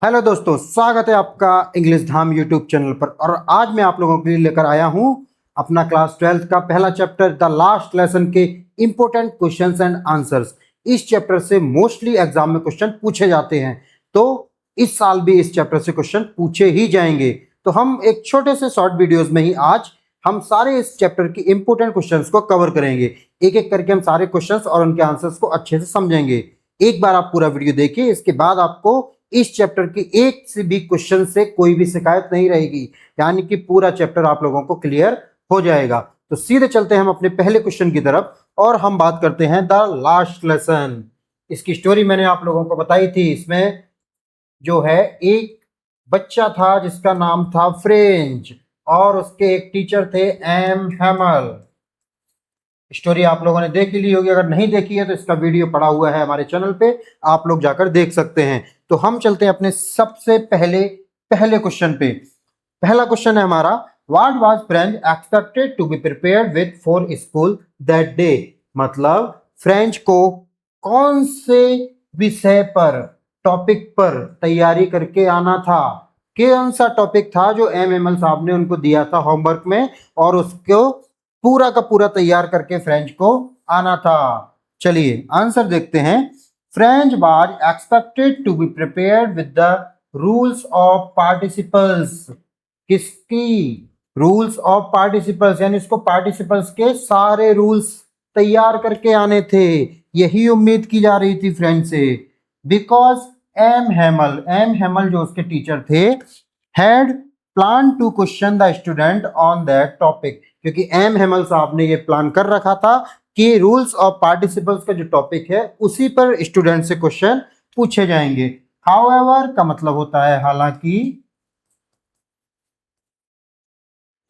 Hello दोस्तों, स्वागत है आपका इंग्लिश धाम यूट्यूब चैनल पर। और आज मैं आप लोगों के लिए लेकर आया हूं अपना क्लास 12th का पहला चैप्टर द लास्ट लेसन के इंपॉर्टेंट क्वेश्चंस एंड आंसर्स। इस चैप्टर से मोस्टली एग्जाम में क्वेश्चन पूछे जाते हैं, तो इस साल भी इस चैप्टर से क्वेश्चन पूछे ही जाएंगे। तो हम एक छोटे से शॉर्ट वीडियोज में ही आज हम सारे इस चैप्टर की इंपॉर्टेंट क्वेश्चंस को कवर करेंगे। एक एक करके हम सारे क्वेश्चंस और उनके आंसर्स को अच्छे से समझेंगे। एक बार आप पूरा वीडियो देखिए, इसके बाद आपको इस चैप्टर की एक से भी क्वेश्चन से कोई भी शिकायत नहीं रहेगी, यानी कि पूरा चैप्टर आप लोगों को क्लियर हो जाएगा। तो सीधे चलते हैं हम अपने पहले क्वेश्चन की तरफ और हम बात करते हैं द लास्ट लेसन। इसकी स्टोरी मैंने आप लोगों को बताई थी। इसमें जो है एक बच्चा था जिसका नाम था फ्रेंच और उसके एक टीचर थे एम हैमल। स्टोरी आप लोगों ने देख ली होगी, अगर नहीं देखी है तो इसका वीडियो पड़ा हुआ है हमारे चैनल पे, आप लोग जाकर देख सकते हैं। तो हम चलते हैं अपने सबसे पहले क्वेश्चन पे। पहला क्वेश्चन है हमारा, what was Franz expected to be prepared with for school that day. मतलब फ्रेंच को कौन से विषय पर, टॉपिक पर तैयारी करके आना था। कौन सा टॉपिक था जो एम एमएल साहब ने उनको दिया था होमवर्क में और उसको पूरा का पूरा तैयार करके फ्रेंच को आना था। चलिए आंसर देखते हैं। Franz was expected to be prepared with the rules of participles. किसकी? रूल्स ऑफ पार्टिसिपल्स, यानी इसको पार्टिसिपल्स के सारे रूल्स तैयार करके आने थे, यही उम्मीद की जा रही थी फ्रेंच से। बिकॉज एम हैमल जो उसके टीचर थे, had plan to question the student on that topic. क्योंकि एम हैमल साहब ने ये प्लान कर रखा था कि रूल्स ऑफ पार्टिसिपल्स का जो टॉपिक है उसी पर स्टूडेंट से क्वेश्चन पूछे जाएंगे। हाउएवर का मतलब होता है हालांकि।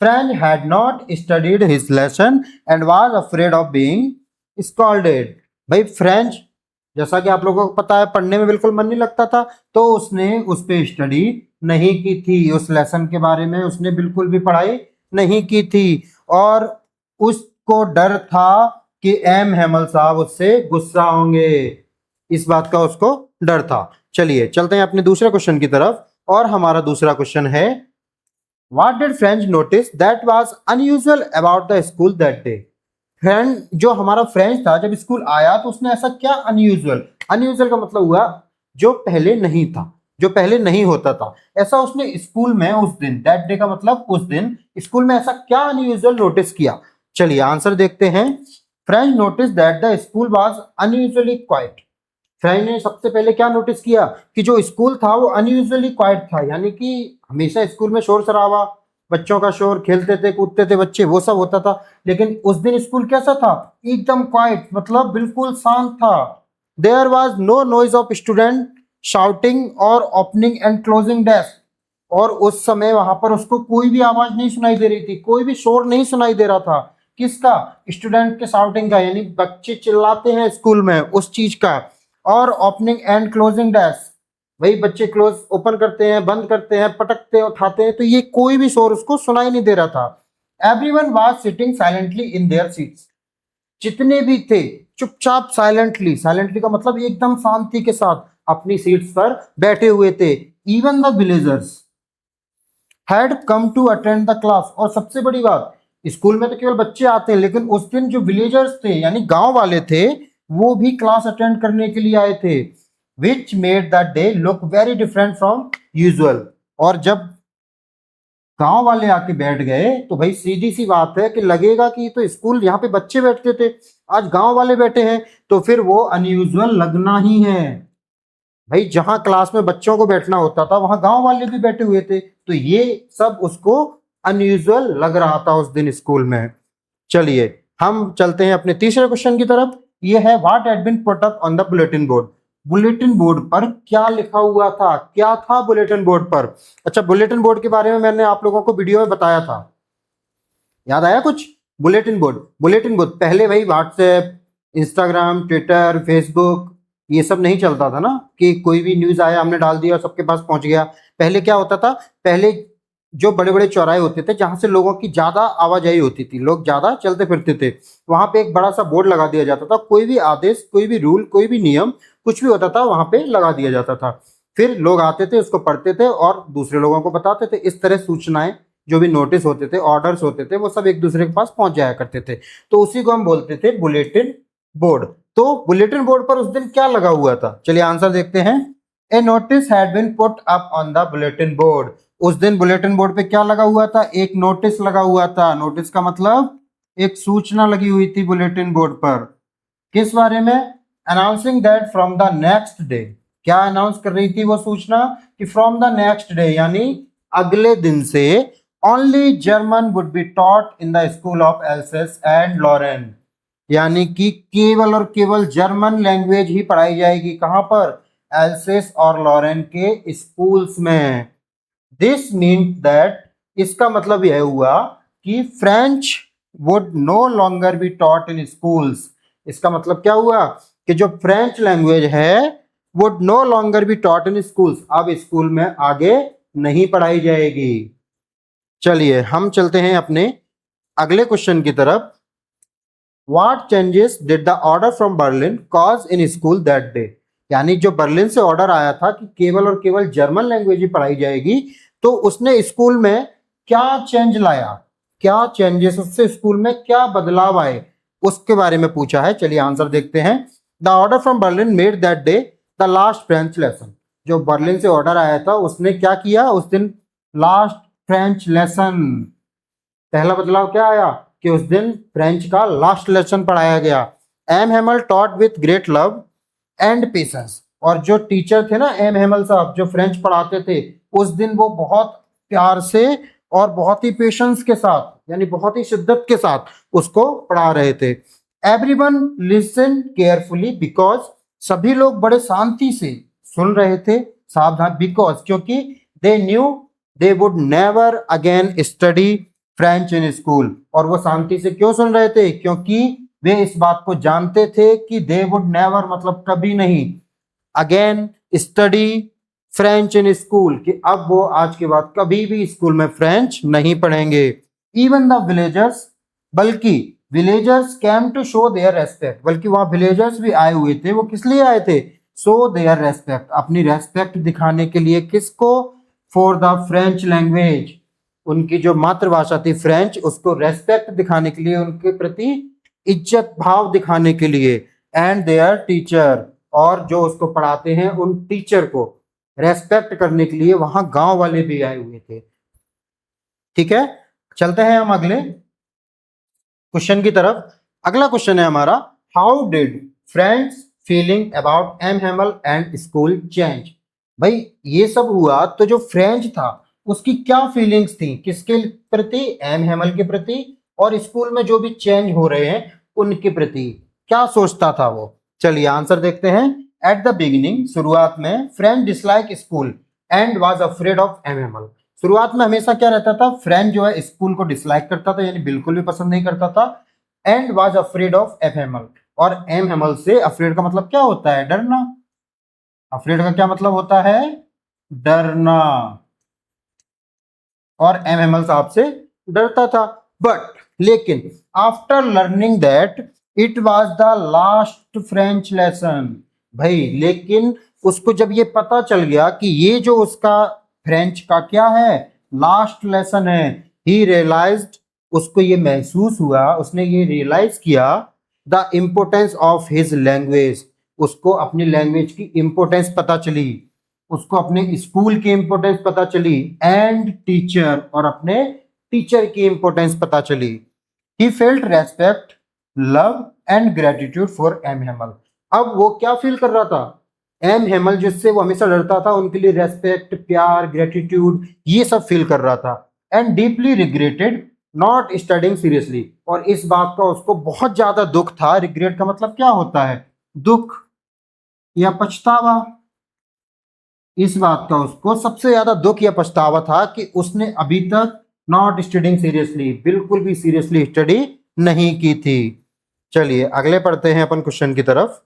French had not studied his lesson and was afraid of being scolded. भाई फ्रेंच, जैसा कि आप लोगों को पता है, पढ़ने में बिल्कुल मन नहीं लगता था, तो उसने उस पर स्टडी नहीं की थी। उस लेसन के बारे में उसने बिल्कुल भी पढ़ाई नहीं की थी और उसको डर था कि एम हैमल साहब उससे गुस्सा होंगे, इस बात का उसको डर था। चलिए चलते हैं अपने दूसरे क्वेश्चन की तरफ और हमारा दूसरा क्वेश्चन है, what did French notice that was unusual about the school that day. Friend, जो हमारा फ्रेंच था जब स्कूल आया तो उसने ऐसा क्या अनयूजुअल का मतलब हुआ जो पहले नहीं था, जो पहले नहीं होता था, ऐसा उसने स्कूल में उस दिन, दैट डे का मतलब उस दिन स्कूल में ऐसा क्या अनयूजुअल नोटिस किया। चलिए आंसर देखते हैं। French notice that the school was unusually quite. French ने सबसे पहले क्या नोटिस किया कि जो स्कूल था वो अनयूजुअली क्वाइट था, यानी कि हमेशा स्कूल में शोर शराबा, बच्चों का शोर, खेलते थे कूदते थे बच्चे, वो सब होता था। लेकिन उस दिन स्कूल कैसा था? एकदम क्वाइट, मतलब बिल्कुल शांत था। There was no noise of student shouting और ओपनिंग एंड क्लोजिंग डेस्क। और उस समय वहां पर उसको कोई भी आवाज नहीं सुनाई दे रही थी, कोई भी शोर नहीं सुनाई दे रहा था। किसका? स्टूडेंट के शाउटिंग का, यानी बच्चे चिल्लाते हैं स्कूल में उस चीज का। और ओपनिंग एंड क्लोजिंग डेस्क, वही बच्चे क्लोज ओपन करते हैं, बंद करते हैं, पटकते हैं, उठाते हैं, तो ये कोई भी शोर उसको सुनाई नहीं दे रहा था। Everyone was sitting silently in their seats. जितने भी थे चुपचाप, साइलेंटली का मतलब एकदम शांति के साथ अपनी सीट्स पर बैठे हुए थे। Even the villagers had come to attend the class. और सबसे बड़ी बात, स्कूल में तो केवल बच्चे आते हैं, लेकिन उस दिन जो विलेजर्स थे यानी गांव वाले थे, वो भी क्लास अटेंड करने के लिए आए थे। Which made the day look very different from usual. और जब गांव वाले आके बैठ गए तो भाई सीधी सी बात है कि लगेगा कि तो स्कूल, यहाँ पे बच्चे बैठते थे, आज गांव वाले बैठे हैं, तो फिर वो अनयूजुअल लगना ही है। भाई जहां क्लास में बच्चों को बैठना होता था वहां गांव वाले भी बैठे हुए थे, तो ये सब उसको अनयूजुअल लग रहा था उस दिन स्कूल में। चलिए हम चलते हैं अपने तीसरे क्वेश्चन की तरफ। ये है, what had been put up on the bulletin board. Bulletin board पर क्या लिखा हुआ था, क्या था बुलेटिन बोर्ड पर? अच्छा, बुलेटिन बोर्ड के बारे में मैंने आप लोगों को वीडियो में बताया था, याद आया कुछ? बुलेटिन बोर्ड पहले भाई व्हाट्सएप, इंस्टाग्राम, ट्विटर, फेसबुक ये सब नहीं चलता था ना, कि कोई भी न्यूज आया हमने डाल दिया और सबके पास पहुंच गया। पहले क्या होता था, पहले जो बड़े बड़े चौराहे होते थे जहां से लोगों की ज्यादा आवाजाही होती थी, लोग ज्यादा चलते फिरते थे, वहां पे एक बड़ा सा बोर्ड लगा दिया जाता था। कोई भी आदेश, कोई भी रूल, कोई भी नियम, कुछ भी होता था वहां पे लगा दिया जाता था। फिर लोग आते थे, उसको पढ़ते थे और दूसरे लोगों को बताते थे। इस तरह सूचनाएं, जो भी नोटिस होते थे, ऑर्डर्स होते थे, वो सब एक दूसरे के पास पहुंच जाया करते थे। तो उसी को हम बोलते थे बुलेटिन बोर्ड। तो बुलेटिन बोर्ड पर उस दिन क्या लगा हुआ था, चलिए आंसर देखते हैं। A notice had been put up on the bulletin board. उस दिन बुलेटिन बोर्ड पे क्या लगा हुआ था, एक नोटिस लगा हुआ था। नोटिस का मतलब एक सूचना लगी हुई थी बुलेटिन बोर्ड पर। किस बारे में? Announcing that from the next day. क्या अनाउंस कर रही थी वो सूचना? कि फ्रॉम द नेक्स्ट डे, यानी अगले दिन से only German would be taught in the school of Alsace and Lorraine. यानी कि केवल और केवल जर्मन लैंग्वेज ही पढ़ाई जाएगी। कहां पर? एल्सेस और लॉरेन के स्कूल्स में। दिस मीन दैट, इसका मतलब यह हुआ कि French would no longer be taught in schools. इसका मतलब क्या हुआ कि जो फ्रेंच लैंग्वेज है would no longer be taught in schools, अब स्कूल में आगे नहीं पढ़ाई जाएगी। चलिए हम चलते हैं अपने अगले क्वेश्चन की तरफ। What changes did the order from Berlin cause in school that day? यानी जो बर्लिन से ऑर्डर आया था कि केवल और केवल जर्मन लैंग्वेज ही पढ़ाई जाएगी, तो उसने स्कूल में क्या चेंज लाया, क्या चेंजेस, उससे स्कूल में क्या बदलाव आए, उसके बारे में पूछा है। चलिए आंसर देखते हैं। The order from Berlin made that day the last French lesson. जो बर्लिन से ऑर्डर आया था उसने क्या किया उस दिन? Last French lesson. पहला बदलाव क्या आया कि उस दिन फ्रेंच का लास्ट लेसन पढ़ाया गया। M Hamel taught with great love and patience. और जो टीचर थे ना एम हेमल साहब, जो फ्रेंच पढ़ाते थे, उस दिन वो बहुत प्यार से और बहुत ही पेशेंस के साथ, यानी बहुत ही शिद्दत के साथ उसको पढ़ा रहे थे। एवरीवन लिसन केयरफुली बिकॉज, सभी लोग बड़े शांति से सुन रहे थे, सावधान, बिकॉज क्योंकि they knew they would never again study French in school. और वो शांति से क्यों सुन रहे थे? क्योंकि वे इस बात को जानते थे कि दे वुड नेवर मतलब कभी नहीं, again study French in school, कि अब वो आज के बाद कभी भी स्कूल में फ्रेंच नहीं पढ़ेंगे। इवन द विलेजर्स, बल्कि villagers came to show their respect, बल्कि वहां विलेजर्स भी आए हुए थे। वो किस लिए आए थे? शो देयर रेस्पेक्ट, अपनी रेस्पेक्ट दिखाने के लिए। किसको? फॉर द फ्रेंच लैंग्वेज, उनकी जो मातृभाषा थी फ्रेंच, उसको रेस्पेक्ट दिखाने के लिए, उनके प्रति इज्जत भाव दिखाने के लिए। एंड देयर टीचर, और जो उसको पढ़ाते हैं उन टीचर को रेस्पेक्ट करने के लिए वहां गांव वाले भी आए हुए थे। ठीक है, चलते हैं हम अगले क्वेश्चन की तरफ। अगला क्वेश्चन है हमारा, how did friends feeling about M Hamel and school change. भाई ये सब हुआ तो जो फ्रेंच था उसकी क्या फीलिंग्स थी, किसके प्रति? एम हेमल के प्रति, और स्कूल में जो भी चेंज हो रहे हैं उनके प्रति क्या सोचता था वो। चलिए आंसर देखते हैं। एट द बिगिनिंग, शुरुआत में, French dislike school and was afraid of M Hamel. शुरुआत में हमेशा क्या रहता था? फ्रेंच जो है स्कूल को डिसलाइक करता था, यानी बिल्कुल भी पसंद नहीं करता था। And was afraid of M Hamel, और एम हेमल से, अफ्रेड का मतलब क्या होता है? डरना। अफ्रेड का क्या मतलब होता है? डरना। और एम हेमल साहब से डरता था। बट लेकिन after learning that it was the last French lesson, भाई लेकिन उसको जब ये पता चल गया कि ये जो उसका फ्रेंच का क्या है, लास्ट लेसन है, ही रियलाइज्ड, उसको ये महसूस हुआ, उसने ये रियलाइज किया, the importance of his language, उसको अपनी लैंग्वेज की इम्पोर्टेंस पता चली, उसको अपने स्कूल की इंपॉर्टेंस पता चली, एंड टीचर, और अपने टीचर की इंपॉर्टेंस पता चली। He felt respect, love and gratitude for M Hamel. अब वो क्या फील कर रहा था? एम हेमल जिससे वो हमेशा डरता था, उनके लिए रेस्पेक्ट, प्यार, ग्रेटिट्यूड, ये सब फील कर रहा था। And deeply regretted not studying seriously, और इस बात का उसको बहुत ज्यादा दुख था। रिग्रेट का मतलब क्या होता है? दुख या पछतावा। इस बात का उसको सबसे ज्यादा दुख या पछतावा था कि उसने अभी तक नॉट स्टडिंग सीरियसली, बिल्कुल भी सीरियसली स्टडी नहीं की थी। चलिए अगले पढ़ते हैं अपन क्वेश्चन की तरफ।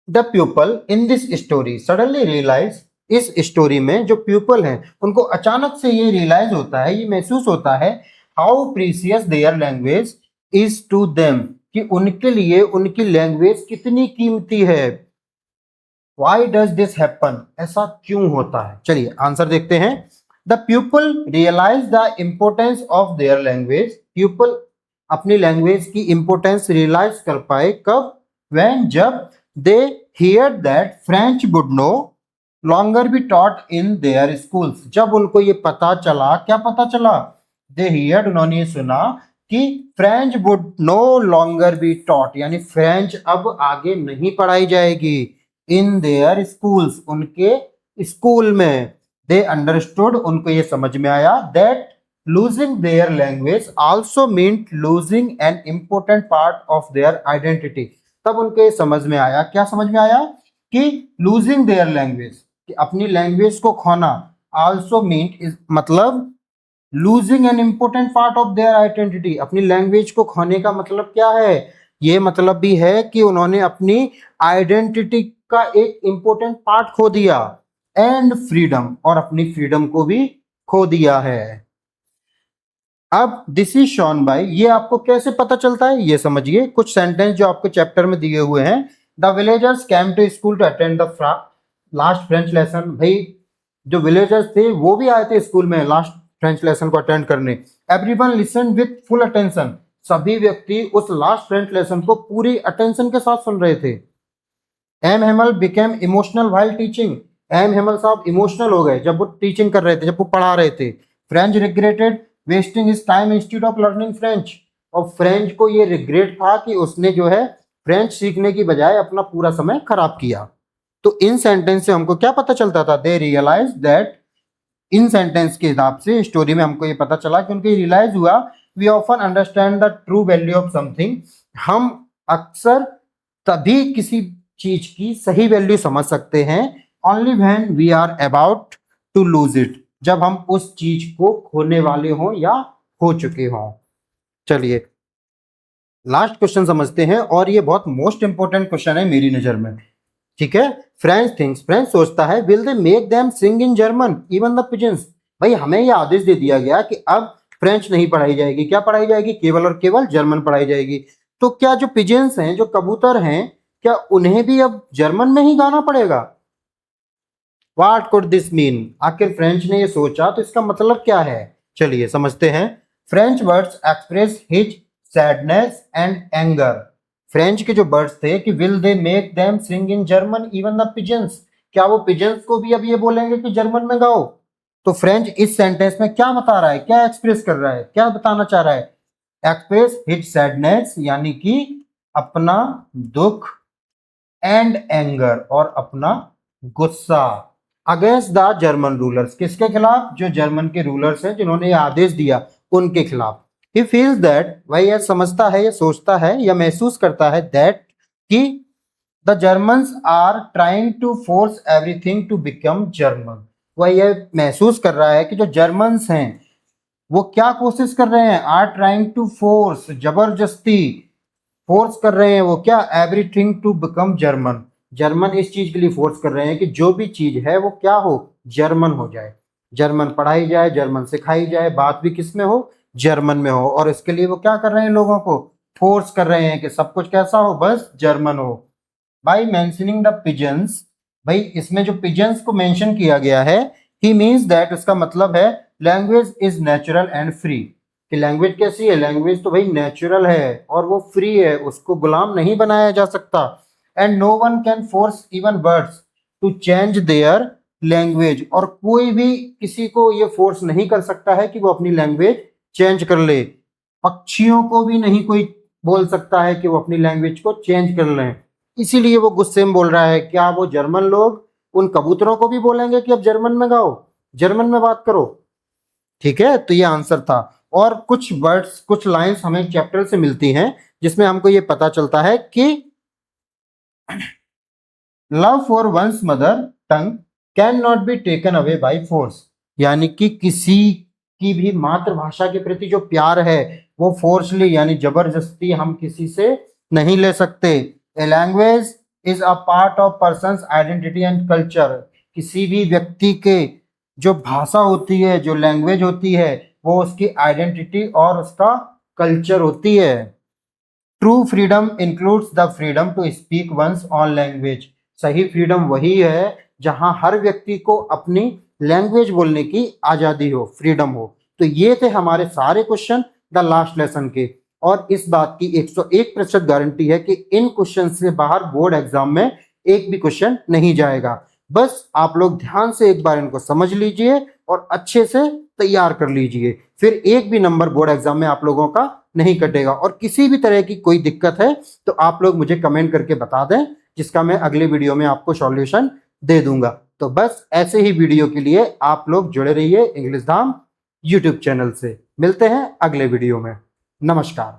The pupil in this story suddenly realise, इस स्टोरी में जो प्यूपल हैं उनको अचानक से ये रियलाइज होता है, ये महसूस होता है, how precious their language is to them, कि उनके लिए उनकी लैंग्वेज कितनी कीमती है। वाई डज दिस हैपन, ऐसा क्यों होता है? चलिए आंसर देखते हैं। The people realise the importance of their language, people अपनी लैंग्वेज की इंपोर्टेंस रियलाइज कर पाए कब? व्हेन, जब they hear that French would no longer be taught in their schools, जब उनको ये पता चला, क्या पता चला? दे हियर, उन्होंने ये सुना कि French would no longer be taught, यानी फ्रेंच अब आगे नहीं पढ़ाई जाएगी इन देयर स्कूल्स, उनके स्कूल में। दे अंडरस्टूड, उनको ये समझ में आया that losing their language also meant losing an important part of their identity, तब उनको ये समझ में आया, क्या समझ में आया? कि losing their language, कि अपनी लैंग्वेज को खोना, also meant मतलब losing an important part of their identity, अपनी लैंग्वेज को खोने का मतलब क्या है? ये मतलब भी है कि उन्होंने अपनी आइडेंटिटी का एक इंपॉर्टेंट पार्ट खो दिया, एंड फ्रीडम, और अपनी फ्रीडम को भी खो दिया है। अब दिस इज शॉन बाय, ये आपको कैसे पता चलता है ये समझिए। कुछ सेंटेंस जो आपको चैप्टर में दिए हुए हैं। The villagers came to school to attend the last French lesson, भाई जो विलेजर्स थे वो भी आए थे स्कूल में लास्ट फ्रेंच लेसन को अटेंड करने। Everyone listen with full attention, सभी व्यक्ति उस लास्ट फ्रेंच लेसन को पूरी अटेंशन के साथ सुन रहे थे। M Hamel became emotional while teaching, M Hamel साहब इमोशनल हो गए जब वो टीचिंग कर रहे थे, जब वो पढ़ा रहे थे। French regretted wasting his time institute of learning French, और फ्रेंच को ये रिग्रेट था कि उसने जो है फ्रेंच सीखने की बजाय अपना पूरा समय खराब किया। तो इन सेंटेंस से हमको क्या पता चलता था? दे रियलाइज दैट, इन सेंटेंस के हिसाब से स्टोरी में हमको ये पता चला कि उनको रियलाइज हुआ, we often understand the true value of something, हम अक्सर तभी किसी चीज की सही वैल्यू समझ सकते हैं only when we are about to lose it, जब हम उस चीज को खोने वाले हों या खो चुके हों। चलिए लास्ट क्वेश्चन समझते हैं, और ये बहुत मोस्ट इंपोर्टेंट क्वेश्चन है मेरी नजर में, ठीक है। फ्रेंच थिंग्स, फ्रेंच सोचता है, will they make them sing in German even the pigeons, भाई हमें ये आदेश दे दिया गया कि अब फ्रेंच नहीं पढ़ाई जाएगी, क्या पढ़ाई जाएगी? केवल और केवल जर्मन पढ़ाई जाएगी। तो क्या जो पिजन्स हैं, जो कबूतर हैं, क्या उन्हें भी अब जर्मन में ही गाना पड़ेगा? What could this mean? आखिर फ्रेंच ने ये सोचा तो इसका मतलब क्या है? चलिए समझते हैं। Franz words express his sadness and anger, Franz के जो वर्ड्स थे कि will they make them sing in German even the pigeons, क्या वो पिजन्स को भी अब ये बोलेंगे कि जर्मन में गाओ? तो फ्रेंच इस सेंटेंस में क्या बता रहा है, क्या एक्सप्रेस कर रहा है, क्या बताना चाह रहा है? एक्सप्रेस हिज सैडनेस, यानी कि अपना दुख, एंड एंगर, और अपना गुस्सा, अगेंस्ट द जर्मन रूलर्स, किसके खिलाफ? जो जर्मन के रूलर्स हैं जिन्होंने ये आदेश दिया उनके खिलाफ। ही फील्स दैट, वह यह समझता है, यह सोचता है, या महसूस करता है दैट कि the Germans are trying to force everything to become German, वह यह महसूस कर रहा है कि जो जर्मन्स हैं वो क्या कोशिश कर रहे हैं? आर ट्राइंग टू फोर्स, जबरदस्ती फोर्स कर रहे हैं वो क्या? Everything to become German, German इस चीज के लिए फोर्स कर रहे हैं कि जो भी चीज है वो क्या हो? जर्मन हो जाए, जर्मन पढ़ाई जाए, जर्मन सिखाई जाए, बात भी किस में हो? जर्मन में हो। और इसके लिए वो क्या कर रहे हैं? लोगों को फोर्स कर रहे हैं कि सब कुछ कैसा हो? बस जर्मन हो। बाई मेंशनिंग द पिजन्स, भाई इसमें जो पिजन्स को मेंशन किया गया है, ही मीन्स दैट, उसका मतलब है language is natural and free, कि लैंग्वेज कैसी है? लैंग्वेज तो भाई नेचुरल है और वो फ्री है, उसको गुलाम नहीं बनाया जा सकता। And no one can force even birds to change their language, और कोई भी किसी को ये फोर्स नहीं कर सकता है कि वो अपनी लैंग्वेज चेंज कर ले। पक्षियों को भी नहीं कोई बोल सकता है कि वो अपनी लैंग्वेज को चेंज कर लें। इसीलिए वो गुस्से में बोल रहा है। क्या वो जर्मन लोग उन कबूतरों को भी बोलेंगे कि अब जर्मन में गाओ, जर्मन में बात करो? ठीक है, तो ये आंसर था। और कुछ वर्ड्स, कुछ लाइंस हमें चैप्टर से मिलती हैं जिसमें हमको ये पता चलता है कि love for one's mother tongue can not be taken away by force, यानी कि किसी की भी मातृभाषा के प्रति जो प्यार है वो फोर्सली, यानी जबरदस्ती हम किसी से नहीं ले सकते। A language is a part of persons identity and culture, किसी भी व्यक्ति के जो भाषा होती है, जो लैंग्वेज होती है, वो उसकी आइडेंटिटी और उसका कल्चर होती है। True freedom includes the freedom to speak one's own language, सही फ्रीडम वही है जहां हर व्यक्ति को अपनी लैंग्वेज बोलने की आजादी हो, फ्रीडम हो। तो ये थे हमारे सारे क्वेश्चन द लास्ट लेसन के, और इस बात की 101% गारंटी है कि इन क्वेश्चन से बाहर बोर्ड एग्जाम में एक भी क्वेश्चन नहीं जाएगा। बस आप लोग ध्यान से एक बार इनको समझ लीजिए और अच्छे से तैयार कर लीजिए, फिर एक भी नंबर बोर्ड एग्जाम में आप लोगों का नहीं कटेगा। और किसी भी तरह की कोई दिक्कत है तो आप लोग मुझे कमेंट करके बता दें, जिसका मैं अगले वीडियो में आपको सॉल्यूशन दे दूंगा। तो बस ऐसे ही वीडियो के लिए आप लोग जुड़े रहिए इंग्लिश धाम यूट्यूब चैनल से। मिलते हैं अगले वीडियो में। नमस्कार।